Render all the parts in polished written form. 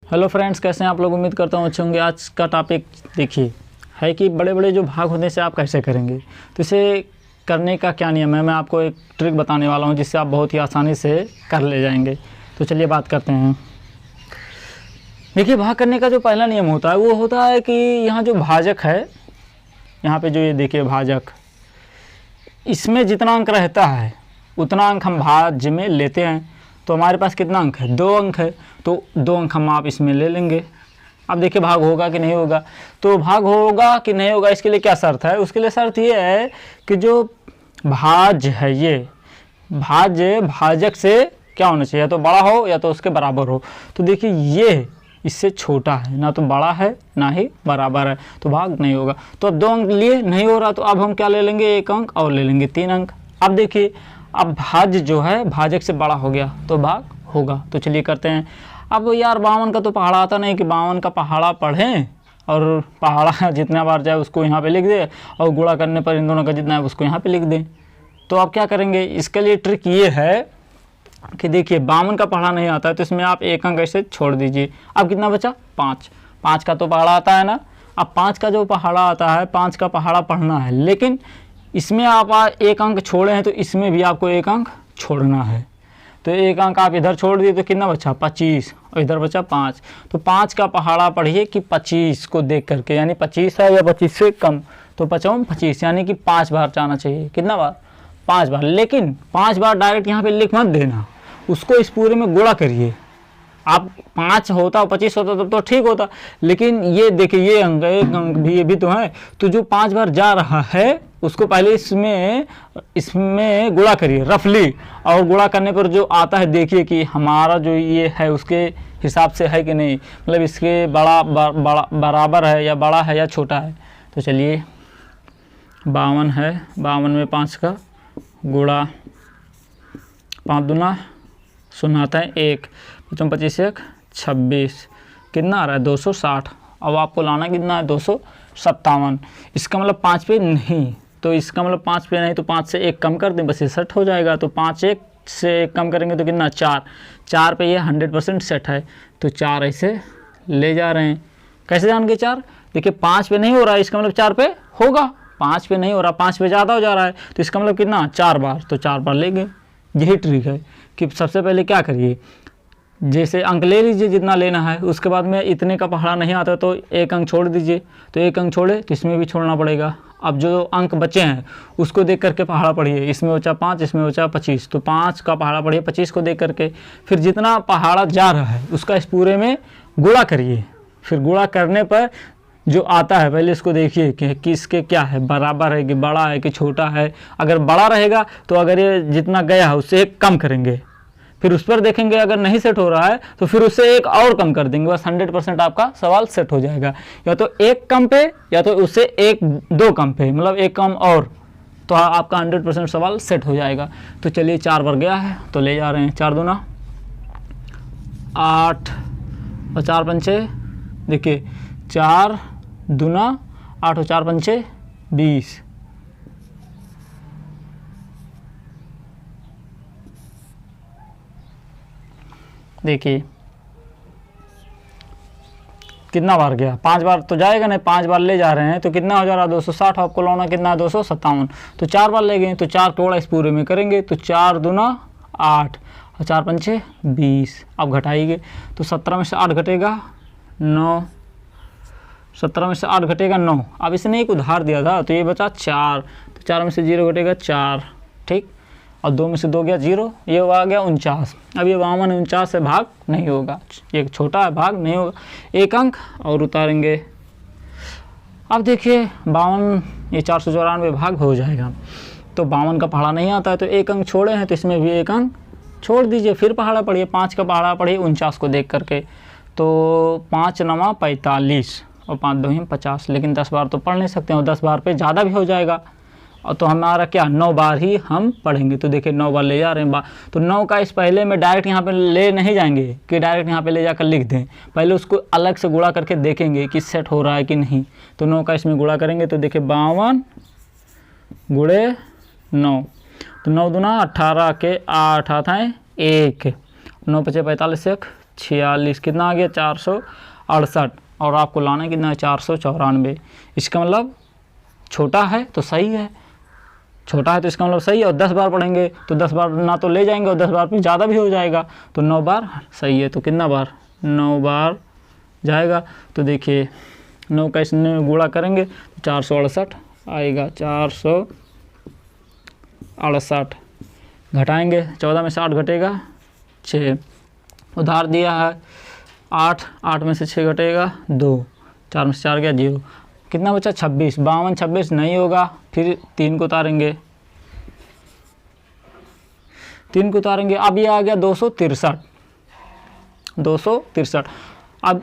Hello friends, कैसे हैं आप लोग। उम्मीद करता हूँ अच्छे होंगे। आज का टॉपिक देखिए है कि बड़े बड़े जो भाग होने से आप कैसे करेंगे। तो इसे करने का क्या नियम है, मैं आपको एक ट्रिक बताने वाला हूँ जिससे आप बहुत ही आसानी से कर ले जाएंगे। तो चलिए बात करते हैं। देखिए, भाग करने का जो पहला नियम होता है वो होता है कि यहाँ जो भाजक है, यहाँ पे जो ये देखिए भाजक, इसमें जितना अंक रहता है उतना अंक हम भाज्य में लेते हैं। तो हमारे पास कितना अंक है, 2 अंक है, तो 2 अंक हम आप इसमें ले लेंगे। अब देखिए भाग होगा कि नहीं होगा। तो भाग होगा कि नहीं होगा इसके लिए क्या शर्त है, उसके लिए शर्त ये है कि जो भाज्य है ये भाज्य भाजक से क्या होना चाहिए, या तो बड़ा हो या तो उसके बराबर हो। तो देखिए ये इससे छोटा है, ना तो बड़ा है ना ही बराबर है, तो भाग नहीं होगा। तो अब 2 अंक लिए, नहीं हो रहा, तो अब हम क्या ले लेंगे, 1 अंक और ले लेंगे, 3 अंक। अब देखिए अब भाज्य जो है भाजक से बड़ा हो गया तो भाग होगा। तो चलिए करते हैं। अब यार 52 का तो पहाड़ा आता नहीं कि 52 का पहाड़ा पढ़ें और पहाड़ा जितना बार जाए उसको यहाँ पे लिख दे और गुणा करने पर इन दोनों का जितना है उसको यहाँ पे लिख दें। तो आप क्या करेंगे, इसके लिए ट्रिक ये है कि देखिए 52 का पहाड़ा नहीं आता है तो इसमें आप 1 अंक ऐसे छोड़ दीजिए। अब कितना बचा, 5 का तो पहाड़ा आता है ना। अब 5 का जो पहाड़ा आता है, 5 का पहाड़ा पढ़ना है, लेकिन इसमें आप 1 अंक छोड़े हैं तो इसमें भी आपको 1 अंक छोड़ना है। तो 1 अंक आप इधर छोड़ दिए तो कितना बचा, 25, और इधर बचा 5। तो 5 का पहाड़ा पढ़िए कि 25 को देख करके, यानी 25 है या 25 से कम, तो 25 यानी कि 5 बार जाना चाहिए। कितना बार, 5 बार। लेकिन 5 बार डायरेक्ट यहाँ पे लिख मत देना, उसको इस पूरे में गुणा करिए। आप 5 होता और 25 होता तब तो ठीक होता, लेकिन ये देखिए ये अंक, 1 अंक भी ये भी तो है। तो जो 5 बार जा रहा है उसको पहले इसमें गुणा करिए रफली, और गुणा करने पर जो आता है देखिए कि हमारा जो ये है उसके हिसाब से है कि नहीं, मतलब इसके बराबर है या बड़ा है या छोटा है। तो चलिए 52 है, 52 में 5 का गुणा, 5 दूना 0 आता है 1, 25 1 26, कितना आ रहा है 260। अब आपको लाना कितना है 257। इसका मतलब 5 पे नहीं, तो इसका मतलब 5 पे नहीं, तो 5 से 1 कम कर दें, बस ये सेट हो जाएगा। तो 5 1 से 1 कम करेंगे तो कितना, 4 पे ये 100% सेट है। तो 4 ऐसे ले जा रहे हैं। कैसे जान गए 4, देखिए 5 पे नहीं हो रहा है, इसका मतलब 4 पे होगा। 5 पे नहीं हो रहा, 5 पे ज़्यादा हो जा रहा है, तो इसका मतलब कितना, 4 बार। तो 4 बार लेंगे। यही ट्रिक है कि सबसे पहले क्या करिए, जैसे अंक ले लीजिए जितना लेना है, उसके बाद में इतने का पहाड़ा नहीं आता तो 1 अंक छोड़ दीजिए। तो 1 अंक छोड़े तो इसमें भी छोड़ना पड़ेगा। अब जो अंक बचे हैं उसको देख करके पहाड़ा पढ़िए। इसमें बचा 5, इसमें बचा 25, तो 5 का पहाड़ा पढ़िए 25 को देख करके। फिर जितना पहाड़ा जा रहा है उसका इस पूरे में गुणा करिए। फिर गुणा करने पर जो आता है पहले इसको देखिए कि किसके क्या है, बराबर है कि बड़ा है कि छोटा है। अगर बड़ा रहेगा तो अगर ये जितना गया है उससे 1 कम करेंगे, फिर उस पर देखेंगे अगर नहीं सेट हो रहा है तो फिर उससे 1 और कम कर देंगे, बस 100% आपका सवाल सेट हो जाएगा। या तो 1 कम पे या तो उससे 1-2 कम पे, मतलब 1 कम और, तो आपका 100% सवाल सेट हो जाएगा। तो चलिए 4 बार गया है तो ले जा रहे हैं। 4 दूना 8 और 4 पंचे, देखिए 4 दूना 8 और 4 पंचे 20। देखिए कितना बार गया, 5 बार तो जाएगा नहीं, 5 बार ले जा रहे हैं तो कितना हो जा रहा है 260। आपको लाना कितना है 257। तो 4 बार ले गए तो 4 कोड़ा इस पूरे में करेंगे। तो 4 दूना 8 और 4 पंचे 20। अब घटाइए तो 17 में से 8 घटेगा 9, 17 में से 8 घटेगा 9। अब इसने एक उधार दिया था तो ये बचा 4, तो 4 में से 0 घटेगा 4, ठीक। और 2 में से 2 गया 0, ये आ गया 49। अब ये 52 49 से भाग नहीं होगा, ये छोटा है, भाग नहीं होगा। 1 अंक और उतारेंगे। अब देखिए 52, ये 494 भाग हो जाएगा। तो 52 का पहाड़ा नहीं आता है तो 1 अंक छोड़े हैं तो इसमें भी 1 अंक छोड़ दीजिए। फिर पहाड़ा पढ़िए, 5 का पहाड़ा पढ़िए 49 को देख करके। तो 5 9 45 और 5 2 50, लेकिन 10 बार तो पढ़ नहीं सकते हैं, और 10 बार पे ज़्यादा भी हो जाएगा। और तो हमारा क्या 9 बार ही हम पढ़ेंगे। तो देखिए 9 बार ले जा रहे हैं। तो 9 का इस पहले में डायरेक्ट यहाँ पे ले नहीं जाएंगे कि डायरेक्ट यहाँ पे ले जाकर लिख दें, पहले उसको अलग से गुणा करके देखेंगे कि सेट हो रहा है कि नहीं। तो 9 का इसमें गुणा करेंगे तो देखिए 52 गुणे 9, तो 9 दूना 18 के 8 आता है 1, 9 5 45 1 46, कितना आ गया 468, और आपको लाना है कितना है 494। इसका मतलब छोटा है तो सही है, छोटा है तो इसका मतलब सही है। और 10 बार पढ़ेंगे तो 10 बार ना तो ले जाएंगे और 10 बार पे ज़्यादा भी हो जाएगा, तो 9 बार सही है। तो कितना बार 9 बार जाएगा। तो देखिए 9 का इसमें गुणा करेंगे तो 468 आएगा, 468 घटाएंगे, 14 में से 8 घटेगा 6, उधार दिया है 8, 8 में से 6 घटेगा 2, 4 में से 4 गया 0, कितना बचा 26। 52 26 नहीं होगा, फिर 3 को उतारेंगे, 3 को उतारेंगे, अब ये आ गया 263, 263। अब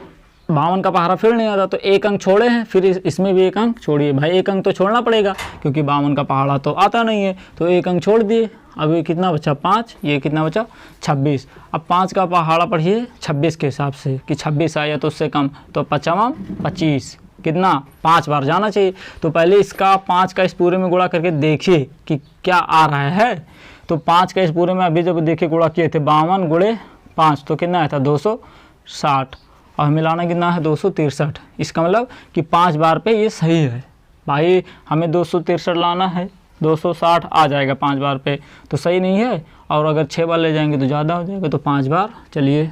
52 का पहाड़ा फिर नहीं आता, तो एक अंक छोड़े हैं, फिर इसमें भी एक अंक छोड़िए भाई, एक अंक तो छोड़ना पड़ेगा क्योंकि 52 का पहाड़ा तो आता नहीं है, तो एक अंक छोड़ दिए। अब ये कितना बचा 5, ये कितना बचा 26। अब 5 का पहाड़ा पढ़िए 26 के हिसाब से कि 26 आया तो उससे कम, तो 5 25, कितना 5 बार जाना चाहिए। तो पहले इसका 5 का इस पूरे में गुणा करके देखिए कि क्या आ रहा है। तो 5 का इस पूरे में अभी जब देखिए गुणा किए थे 52 गुणे 5 तो कितना आया था 260, और मिलाना कितना है 263। इसका मतलब कि 5 बार पे ये सही है भाई, हमें 263 लाना है, 260 आ जाएगा 5 बार पे, तो सही नहीं है। और अगर 6 बार ले जाएंगे तो ज़्यादा हो जाएगा, तो 5 बार, चलिए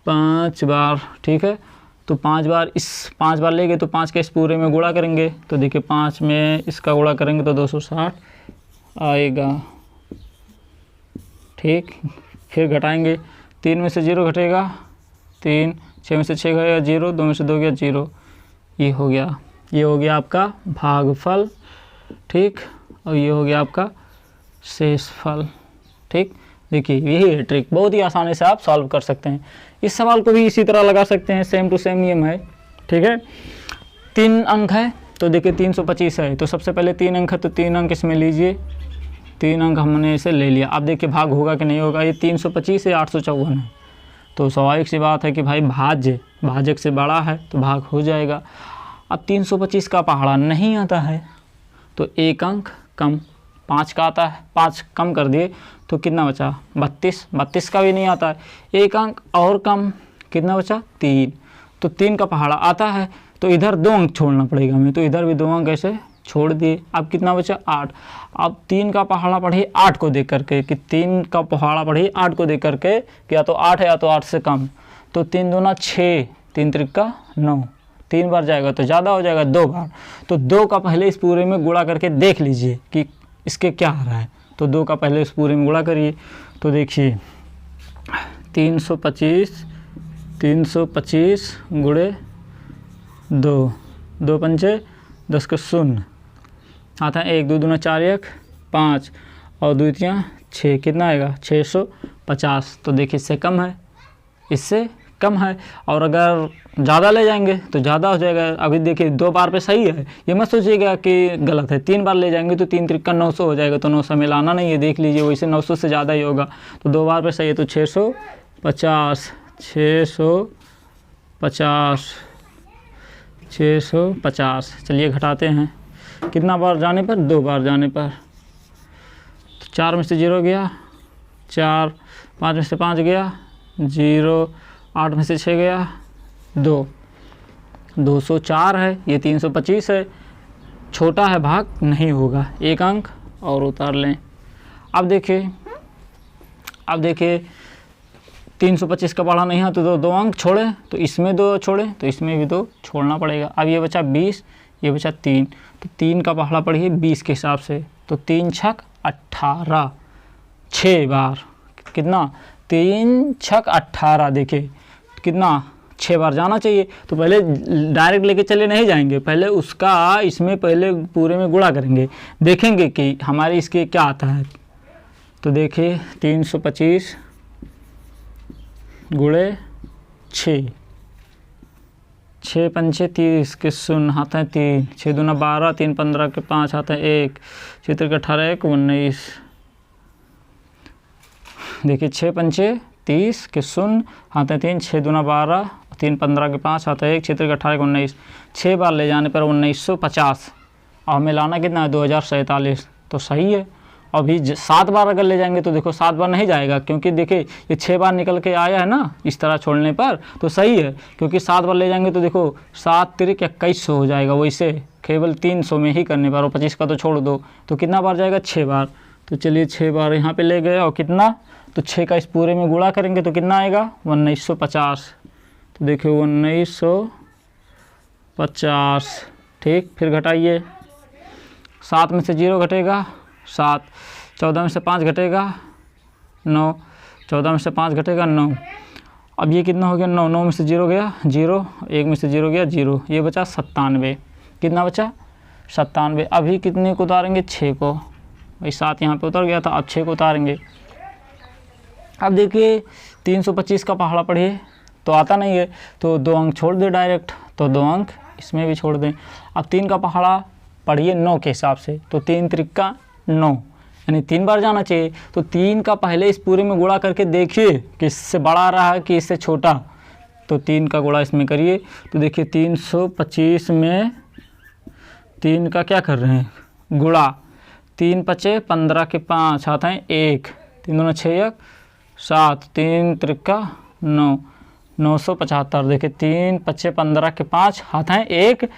5 बार ठीक है। तो 5 बार, इस 5 बार ले गए तो 5 के इस पूरे में गुणा करेंगे, तो देखिए 5 में इसका गुणा करेंगे तो 260 आएगा, ठीक। फिर घटाएंगे, 3 में से 0 घटेगा 3, 6 में से 6 गया 0, 2 में से 2 गया 0, ये हो गया, ये हो गया आपका भागफल, ठीक। और ये हो गया आपका शेषफल, ठीक। देखिए यही है ट्रिक, बहुत ही आसानी से आप सॉल्व कर सकते हैं। इस सवाल को भी इसी तरह लगा सकते हैं, सेम टू सेम नियम है, ठीक है। 3 अंक है तो देखिए 325 है, तो सबसे पहले 3 अंक है तो 3 अंक इसमें लीजिए, 3 अंक हमने इसे ले लिया। अब देखिए भाग होगा कि नहीं होगा, ये 325 है 854 है, तो स्वाभाविक सी बात है कि भाई भाजक से बड़ा है तो भाग हो जाएगा। अब 325 का पहाड़ा नहीं आता है तो एक अंक कम, 5 का आता है, 5 कम कर दिए तो कितना बचा 32, 32 का भी नहीं आता है, एक अंक और कम, कितना बचा 3, तो 3 का पहाड़ा आता है, तो इधर 2 अंक छोड़ना पड़ेगा हमें, तो इधर भी 2 अंक ऐसे छोड़ दिए। अब कितना बचा 8, अब 3 का पहाड़ा पढ़िए 8 को देख करके, कि 3 का पहाड़ा पढ़िए 8 को देख करके कि या तो 8 है या तो 8 से कम, तो 3 दूना 6, 3 त्रिका 9, 3 बार जाएगा तो ज़्यादा हो जाएगा 2 बार, तो 2 का पहले इस पूरे में गुणा करके देख लीजिए कि इसके क्या आ रहा है, तो 2 का पहले इस पूरे में गुणा करिए, तो देखिए 325 गुणे 2, 2 पंचे 10 का 0 आता है, 1 2 दूना 4 1 5 और 2 3 6, कितना आएगा 650। तो देखिए इससे कम है, इससे कम है, और अगर ज़्यादा ले जाएंगे तो ज़्यादा हो जाएगा। अभी देखिए 2 बार पे सही है, ये मत सोचिएगा कि गलत है, 3 बार ले जाएंगे तो 3 त्रिका 900 हो जाएगा, तो 900 मिलाना नहीं है, देख लीजिए वैसे 900 से ज़्यादा ही होगा, तो 2 बार पे सही है, तो 650। चलिए घटाते हैं, कितना बार जाने पर 2 बार जाने पर, तो 4 में से 0 गया 4, 5 में से 5 गया 0, 8 में से 6 गया 2, 204 है, ये 325 है, छोटा है भाग नहीं होगा, एक अंक और उतार लें। अब देखिए 325 का पढ़ा नहीं है तो 2 अंक छोड़े, तो इसमें 2 छोड़े तो इसमें भी 2 छोड़ना पड़ेगा। अब ये बचा 20, ये बचा 3, तो 3 का पहाड़ा पढ़िए 20 के हिसाब से, तो 3 छक 18, 6 बार, कितना 3 छक 18, देखिए कितना 6 बार जाना चाहिए। तो पहले डायरेक्ट लेके चले नहीं जाएंगे, पहले उसका इसमें पहले पूरे में गुणा करेंगे, देखेंगे कि हमारे इसके क्या आता है। तो देखिए 325 गुणे 6, 6 पंचे 30 के 0 आता है 3, 6 दूना 12, 3 15 के 5 आता है 1, 6 के 18 1 19, देखिए 6 पंचे 30 के 0 आता है 3, 6 दूना 12, 3 15 के 5 आता है 1, 6 के 18 के 19, 6 बार ले जाने पर 1950, और मिलाना कितना है 2047, तो सही है। अभी 7 बार अगर ले जाएंगे तो देखो 7 बार नहीं जाएगा, क्योंकि देखिए ये 6 बार निकल के आया है ना, इस तरह छोड़ने पर तो सही है, क्योंकि 7 बार ले जाएंगे तो देखो 7 तिरिक 2100 हो जाएगा। वैसे केवल 300 में ही करने पर, और 25 का तो छोड़ दो, तो कितना बार जाएगा 6 बार। तो चलिए 6 बार यहाँ पे ले गए, और कितना, तो 6 का इस पूरे में गुणा करेंगे तो कितना आएगा 1950। तो देखिए 1950, ठीक। फिर घटाइए, 7 में से 0 घटेगा 7, 14 में से 5 घटेगा 9, 14 में से 5 घटेगा 9। अब ये कितना हो गया 9, 9 में से 0 गया 0, 1 में से 0 गया 0, ये बचा 97। कितना बचा 97। अभी कितने को उतारेंगे 6 को, भाई 7 यहाँ पे उतर गया था, अब 6 को उतारेंगे। अब देखिए 325 का पहाड़ा पढ़िए तो आता नहीं है, तो 2 अंक छोड़ दे डायरेक्ट, तो 2 अंक इसमें भी छोड़ दें। अब 3 का पहाड़ा पढ़िए 9 के हिसाब से, तो 3 त्रिका 9, यानी 3 बार जाना चाहिए। तो 3 का पहले इस पूरे में गुणा करके देखिए कि इससे बड़ा आ रहा है कि इससे छोटा, तो 3 का गुणा इसमें करिए। तो देखिए 325 में 3 का क्या कर रहे हैं गुणा, 3 पचे 15 के 5 हाथ हैं 1, 3 दूना 6 7, 3 त्रिका 9, 975। देखिए 3 पचे 15 के 5 हाथ हैं 1,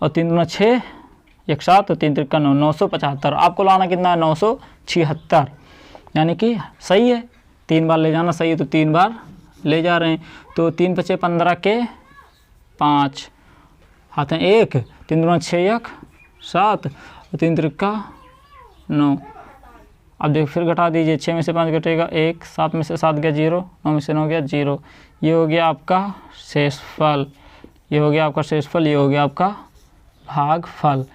और 3 दूना 6 1 7, तो 3 त्रिका 9, 975। आपको लाना कितना है 976, यानी कि सही है, 3 बार ले जाना सही है, तो 3 बार ले जा रहे हैं। तो 3 पचे 15 के 5 हाथ हैं 1, 3 दूना 6 1 7, और 3 त्रिका 9। अब देखो फिर घटा दीजिए, 6 में से 5 घटेगा 1, 7 में से 7 गया 0, 9 में से 9 गया 0। ये हो गया आपका शेषफल, ये हो गया आपका शेषफल, ये हो गया आपका भागफल।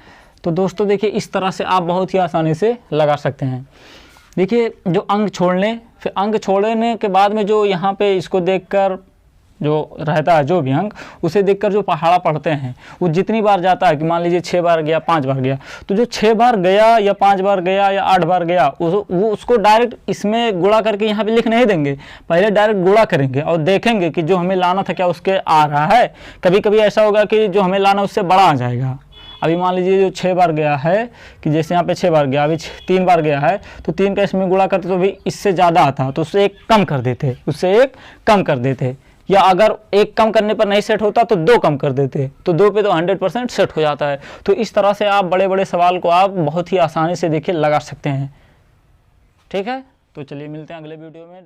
तो दोस्तों देखिए इस तरह से आप बहुत ही आसानी से लगा सकते हैं। देखिए जो अंक छोड़ने, फिर अंक छोड़ने के बाद में जो यहाँ पे इसको देखकर जो रहता है, जो भी अंक उसे देखकर जो पहाड़ा पढ़ते हैं, वो जितनी बार जाता है कि मान लीजिए 6 बार गया 5 बार गया, तो जो 6 बार गया या 5 बार गया या 8 बार गया वो उसको डायरेक्ट इसमें गुणा करके यहाँ पे लिख नहीं देंगे, पहले डायरेक्ट गुणा करेंगे और देखेंगे कि जो हमें लाना था क्या उसके आ रहा है। कभी कभी ऐसा होगा कि जो हमें लाना उससे बड़ा आ जाएगा। अभी मान लीजिए जो 6 बार गया है, कि जैसे यहाँ पे 6 बार गया, अभी 3 बार गया है, तो 3 का इसमें गुणा करते तो भी इससे ज़्यादा आता, तो उससे 1 कम कर देते, उससे 1 कम कर देते, या अगर 1 कम करने पर नहीं सेट होता तो 2 कम कर देते, तो 2 पे तो 100% सेट हो जाता है। तो इस तरह से आप बड़े बड़े सवाल को आप बहुत ही आसानी से देखिए लगा सकते हैं। ठीक है, तो चलिए मिलते हैं अगले वीडियो में।